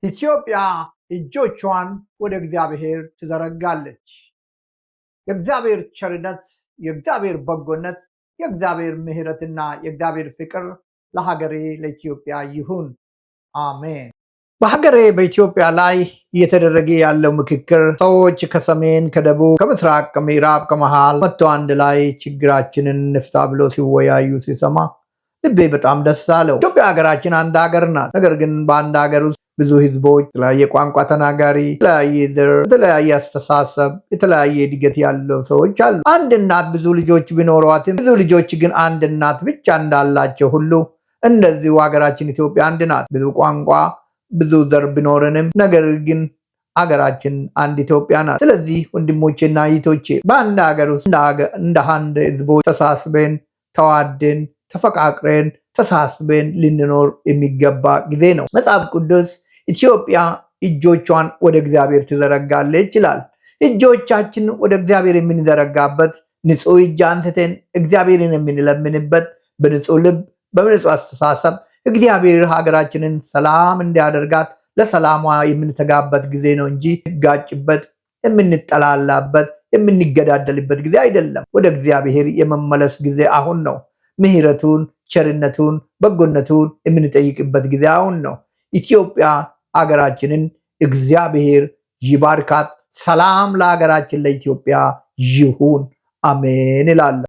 ኢትዮጵያ እጆቿን ወደ እግዚአብሔር ትዘረጋለች። የእግዚአብሔር ቸርነት፣ የእግዚአብሔር በጎነት፣ የእግዚአብሔር ምሕረትና የእግዚአብሔር ፍቅር ለሀገሬ ለኢትዮጵያ ይሁን። አሜን። በሀገሬ በኢትዮጵያ ላይ እየተደረገ ያለው ምክክር ሰዎች ከሰሜን፣ ከደቡብ፣ ከምስራቅ፣ ከምዕራብ፣ ከመሃል መጥቶ አንድ ላይ ችግራችንን እንፍታ ብሎ ሲወያዩ ሲሰማ ልቤ በጣም ደስ አለው። ኢትዮጵያ ሀገራችን አንድ ሀገር ናት። ነገር ግን በአንድ ሀገር ውስጥ ብዙ ህዝቦች፣ የተለያየ ቋንቋ ተናጋሪ፣ የተለያየ ዘር፣ የተለያየ አስተሳሰብ፣ የተለያየ እድገት ያለው ሰዎች አሉ። አንድ እናት ብዙ ልጆች ቢኖሯትም ብዙ ልጆች ግን አንድ እናት ብቻ እንዳላቸው ሁሉ እንደዚሁ ሀገራችን ኢትዮጵያ አንድ ናት። ብዙ ቋንቋ ብዙ ዘር ቢኖርንም ነገር ግን ሀገራችን አንድ ኢትዮጵያ ናት። ስለዚህ ወንድሞቼና እህቶቼ በአንድ ሀገር ውስጥ እንደ አንድ ህዝቦች ተሳስበን ተዋደን ተፈቃቅረን ተሳስበን ልንኖር የሚገባ ጊዜ ነው። መጽሐፍ ቅዱስ ኢትዮጵያ እጆቿን ወደ እግዚአብሔር ትዘረጋለች ይላል። እጆቻችን ወደ እግዚአብሔር የምንዘረጋበት ንጹህ እጅ አንስተን እግዚአብሔርን የምንለምንበት በንጹህ ልብ በንጹህ አስተሳሰብ እግዚአብሔር ሀገራችንን ሰላም እንዲያደርጋት ለሰላሟ የምንተጋበት ጊዜ ነው እንጂ ጋጭበት የምንጠላላበት የምንገዳደልበት ጊዜ አይደለም። ወደ እግዚአብሔር የመመለስ ጊዜ አሁን ነው። ምሕረቱን ቸርነቱን በጎነቱን የምንጠይቅበት ጊዜ አሁን ነው። ኢትዮጵያ ሀገራችንን እግዚአብሔር ይባርካት። ሰላም ለሀገራችን ለኢትዮጵያ ይሁን። አሜን እላለሁ።